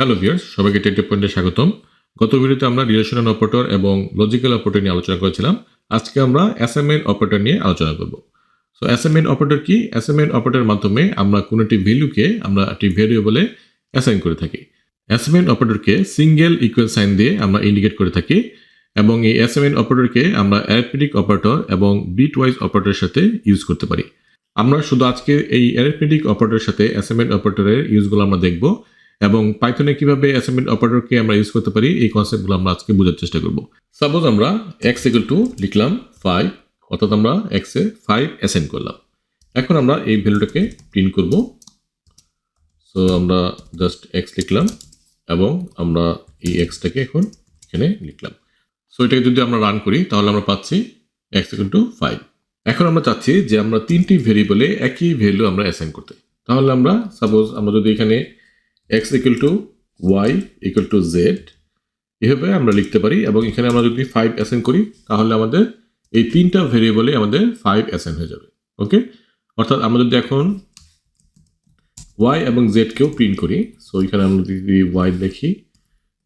Hello viewers, সবাইকে take পয়েন্টে স্বাগতম। গত ভিডিওতে আমরা রিলেশনাল অপারেটর এবং লজিক্যাল অপারেটর নিয়ে আলোচনা করেছিলাম। আজকে আমরা অ্যাসাইনমেন্ট অপারেটর নিয়ে আলোচনা করব। সো অ্যাসাইনমেন্ট অপারেটর কি? অ্যাসাইনমেন্ট অপারেটরের মাধ্যমে আমরা কোনো একটি ভ্যালুকে আমরা একটি ভেরিয়েবলে অ্যাসাইন করে থাকি। অ্যাসাইনমেন্ট অপারেটরকে সিঙ্গেল ইকুয়াল সাইন দিয়ে আমরা ইন্ডিকেট করে থাকি এবং এই অ্যাসাইনমেন্ট অপারেটরকে আমরা অ্যারিথমেটিক অপারেটর এবং বিট ওয়াইজ অপারেটরের সাথে ইউজ করতে পারি। আমরা শুধু আজকে এই অ্যারিথমেটিক অপারেটরের সাথে অ্যাসাইনমেন্ট অপারেটরের ইউজগুলো আমরা দেখব এবং পাইথনে কিভাবে অ্যাসাইনমেন্ট অপারেটরকে আমরা ইউজ করতে পারি এই কনসেপ্টগুলো আমরা আজকে বোঝার চেষ্টা করব। সাপোজ আমরা x ইকুয়াল টু লিখলাম 5, অর্থাৎ আমরা x এ 5 অ্যাসাইন করলাম। এখন আমরা এই ভ্যালুটাকে প্রিন্ট করব। সো আমরা জাস্ট x লিখলাম এবং আমরা এই xটাকে এখন এখানে লিখলাম। সো এটাকে যদি আমরা রান করি তাহলে আমরা পাচ্ছি x ইকুয়াল টু 5। এখন আমরা চাচ্ছি যে আমরা তিনটি ভেরিয়েবলে একই ভ্যালু আমরা অ্যাসাইন করতে। তাহলে আমরা সাপোজ আমরা যদি এখানে x equal to y equal to z এভাবে আমরা লিখতে পারি এবং এখানে আমরা যদি 5 অ্যাসাইন করি তাহলে আমাদের এই তিনটা ভেরিয়েবলে আমাদের 5 অ্যাসাইন হয়ে যাবে। ওকে, অর্থাৎ আমরা যদি এখন y এবং z কেও প্রিন্ট করি, সো এখানে আমরা যদি y লিখি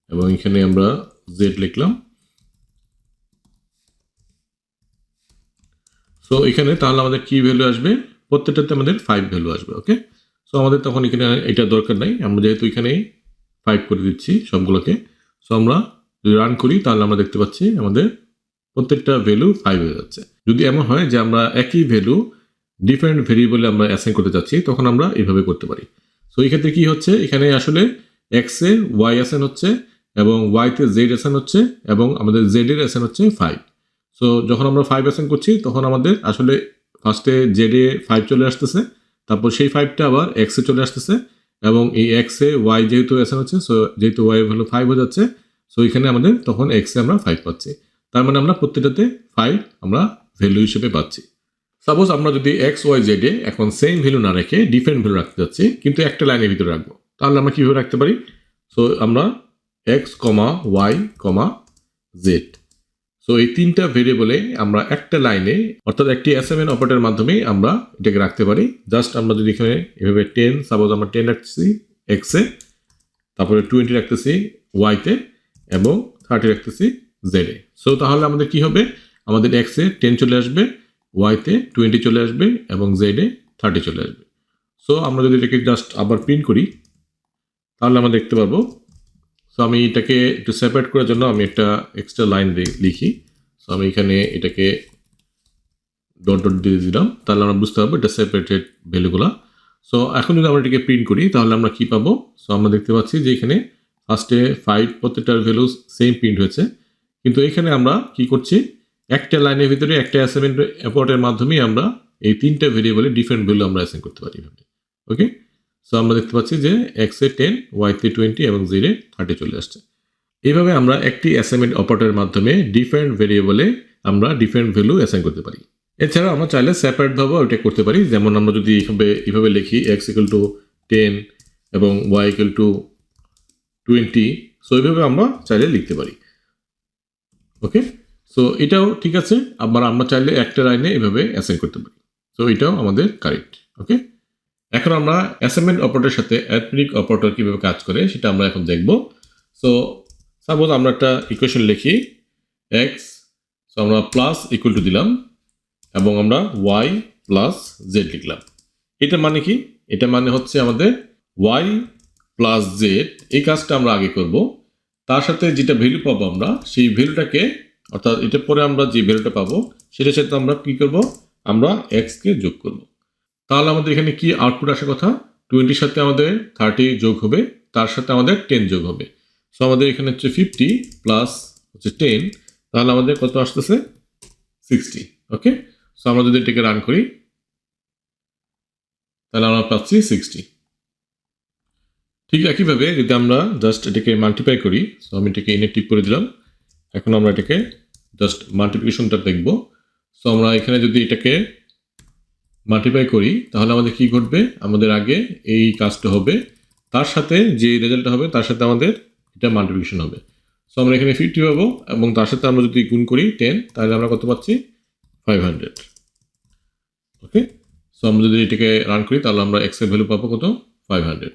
এবং এখানে আমরা z লিখলাম। সো এখানে তাহলে আমাদের কি ভ্যালু আসবে? প্রত্যেকটাতে আমাদের 5 ভ্যালু আসবে। ওকে, সো আমাদের তখন এখানে এটা দরকার নাই, আমরা যেহেতু এখানে 5 করে দিচ্ছি সবগুলোকে। সো আমরা যদি রান করি তাহলে আমরা দেখতে পাচ্ছি আমাদের প্রত্যেকটা ভ্যালু 5 হয়ে যাচ্ছে। যদি এমন হয় যে আমরা একই ভ্যালু ডিফারেন্ট ভেরিয়েবলে আমরা অ্যাসাইন করতে চাচ্ছি তখন আমরা এইভাবে করতে পারি। সো এই ক্ষেত্রে কি হচ্ছে, এখানে আসলে x এ y অ্যাসাইন হচ্ছে এবং y তে z অ্যাসাইন হচ্ছে এবং আমাদের z এর অ্যাসাইন হচ্ছে 5। সো যখন আমরা 5 অ্যাসাইন করছি তখন আমাদের আসলে ফার্স্টে z এ 5 চলে আসতেছে, তারপর সেই 5টা আবার x এ চলে আসতেছে এবং এই x এ y যেহেতু অ্যাসাইন হচ্ছে, সো যেহেতু y এর ভ্যালু 5 হয়ে যাচ্ছে, সো এখানে আমাদের তখন x এ আমরা 5 পাচ্ছি। তার মানে আমরা প্রত্যেকটাতে 5 আমরা ভ্যালু হিসেবে পাচ্ছি। সাপোজ আমরা যদি x y z এ এখন সেম ভ্যালু না রেখে ডিফারেন্ট ভ্যালু রাখতে যাচ্ছি কিন্তু একটা লাইনের ভিতরে রাখবো, তাহলে আমরা কিভাবে রাখতে পারি? সো আমরা x, y, z, সো এই তিনটা ভেরিয়েবলে আমরা একটা লাইনে অর্থাৎ একটি অ্যাসাইনমেন্ট অপারেটরের মাধ্যমে আমরা এটাকে রাখতে পারি। জাস্ট আমরা যদি এখানে এভাবে 10, সাপোজ আমরা 10 রাখতেছি x এ, তারপরে 20 রাখতেছি y তে এবং 30 রাখতেছি z এ। সো তাহলে আমাদের কি হবে? আমাদের x এ 10 চলে আসবে, y তে 20 চলে আসবে এবং z এ 30 চলে আসবে। সো আমরা যদি এটাকে জাস্ট আবার প্রিন্ট করি তাহলে আমরা দেখতে পারবো। সো আমি এটাকে একটু সেপারেট করার জন্য আমি একটা এক্সট্রা লাইন লিখি। সো আমি এখানে এটাকে ডট ডট দিয়ে দিলাম, তাহলে আমরা বুঝতে পারবো এটা সেপারেটেড ভ্যালুগুলো। সো এখন যদি আমরা এটাকে প্রিন্ট করি তাহলে আমরা কি পাবো? সো আমরা দেখতে পাচ্ছি যে এখানে ফার্স্টে 5 প্রত্যেকটার ভ্যালু সেম প্রিন্ট হয়েছে, কিন্তু এখানে আমরা কি করছি, একটা লাইনের ভিতরে একটা অ্যাসাইনমেন্ট অপারেটরের মাধ্যমে আমরা এই তিনটা ভেরিয়েবলে ডিফারেন্ট ভ্যালু আমরা অ্যাসাইন করতে পারি। ওকে, সো আমরা দেখতে পাচ্ছি যে x এ 10, y তে 20 এবং z এ 30 চলে আসছে। এইভাবে আমরা একটি অ্যাসাইনমেন্ট অপারেটরের মাধ্যমে ডিফারেন্ট ভেরিয়েবলে আমরা ডিফারেন্ট ভ্যালু অ্যাসাইন করতে পারি। এছাড়া আমরা চাইলে সেপারেটভাবেও এটা করতে পারি, যেমন আমরা যদি এইভাবে লিখি x ইকুয়াল টু 10 এবং y ইকুয়াল টু 20, সো এইভাবে আমরা চাইলে লিখতে পারি। ওকে, সো এটাও ঠিক আছে, আবার আমরা চাইলে একটা লাইনে এভাবে অ্যাসাইন করতে পারি। সো এটাও আমাদের কারেক্ট। ওকে, এখন আমরা অ্যাসাইনমেন্ট অপারেটরের সাথে অ্যারিথমেটিক অপারেটর কীভাবে কাজ করে সেটা আমরা এখন দেখব। সো সাপোজ আমরা একটা ইকুয়েশন লিখি x, সো আমরা প্লাস ইকুয়াল টু দিলাম এবং আমরা y প্লাস z লিখলাম। এটা মানে কি? এটা মানে হচ্ছে আমাদের y প্লাস z এই কাজটা আমরা আগে করব, তার সাথে যেটা ভ্যালু পাবো আমরা সেই ভ্যালুটাকে, অর্থাৎ এটা পরে আমরা যে ভ্যালুটা পাবো সেটার সাথে আমরা কি করব, আমরা x কে যোগ করব। তাহলে আমাদের এখানে কি আউটপুট আসার কথা? 20 সাথে আমাদের 30 যোগ হবে, তার সাথে আমাদের 10 যোগ হবে। সো আমাদের এখানে হচ্ছে 50 প্লাস হচ্ছে 10, তাহলে আমাদের কত আসতেছে? 60। ওকে, সো আমরা যদি এটাকে রান করি তাহলে আমরা পাচ্ছি 60। ঠিক একইভাবে যদি আমরা জাস্ট এটাকে মাল্টিপ্লাই করি, সো আমি এটাকে এনে টিক করে দিলাম। এখন আমরা এটাকে জাস্ট মাল্টিপ্লিকেশনটা দেখব। সো আমরা এখানে যদি এটাকে মাল্টিপ্লাই করি তাহলে আমাদের কি ঘটবে? আমাদের আগে এই কাজটা হবে, তার সাথে যে রেজাল্টটা হবে তার সাথে আমাদের এটা মাল্টিপ্লিকেশন হবে। সো আমরা এখানে 50 পাবো এবং তার সাথে আমরা যদি গুণ করি 10, তাহলে আমরা কত পাচ্ছি? 500। ওকে, সো আমরা যদি এটাকে রান করি তাহলে আমরা x এর ভ্যালু পাবো কত? 500।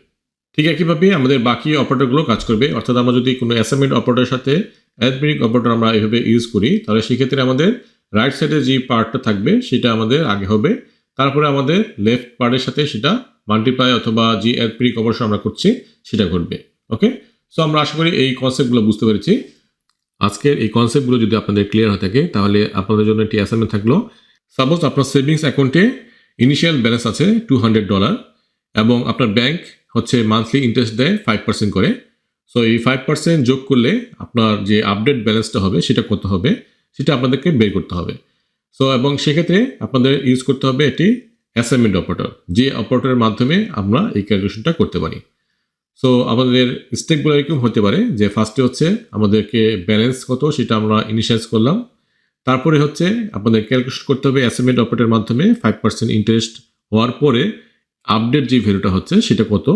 ঠিক একইভাবে আমাদের বাকি অপারেটরগুলো কাজ করবে। অর্থাৎ আমরা যদি কোনো অ্যাসাইনমেন্ট অপারেটরের সাথে অ্যারিথমেটিক অপারেটর আমরা এভাবে ইউজ করি, তাহলে সেক্ষেত্রে আমাদের রাইট সাইডে যে পার্টটা থাকবে সেটা আমাদের আগে হবে, তারপরে আমাদের লেফট পার্টের সাথে সেটা মাল্টিপ্লাই অথবা যে অ্যারিথমেটিক অপারেশন আমরা করছি সেটা ঘটবে। ওকে, সো আমরা আশা করি এই কনসেপ্টগুলো বুঝতে পেরেছি। আজকের এই কনসেপ্টগুলো যদি আপনাদের ক্লিয়ার হয়ে থাকে, তাহলে আপনাদের জন্য একটি অ্যাসাইনমেন্ট থাকলো। সাপোজ আপনার সেভিংস অ্যাকাউন্টে ইনিশিয়াল ব্যালেন্স আছে $200 এবং আপনার ব্যাংক হচ্ছে মান্থলি ইন্টারেস্ট দেয় 5% করে। সো এই 5% যোগ করলে আপনার যে আপডেট ব্যালেন্সটা হবে সেটা কত হবে সেটা আপনাদেরকে বের করতে হবে। সো এবং সেক্ষেত্রে আপনাদের ইউজ করতে হবে এটি অ্যাসাইনমেন্ট অপারেটর, যে অপারেটরের মাধ্যমে আমরা এই ক্যালকুলেশনটা করতে পারি। সো আমাদের স্টেপগুলো এরকম হতে পারে যে ফার্স্টে হচ্ছে আমাদেরকে ব্যালেন্স কত সেটা আমরা ইনিশিয়ালাইজ করলাম, তারপরে হচ্ছে আপনাদের ক্যালকুলেশন করতে হবে অ্যাসাইনমেন্ট অপারেটরের মাধ্যমে 5% ইন্টারেস্ট হওয়ার পরে আপডেট যে ভ্যালুটা হচ্ছে সেটা কত,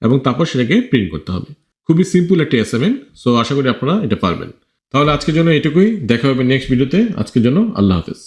এবং তারপর সেটাকে প্রিন্ট করতে হবে। খুবই সিম্পল একটি অ্যাসাইনমেন্ট। সো আশা করি আপনারা এটা পারবেন। তাহলে আজকের জন্য এটুকুই, দেখা হবে নেক্সট ভিডিওতে। আজকের জন্য আল্লাহ হাফেজ।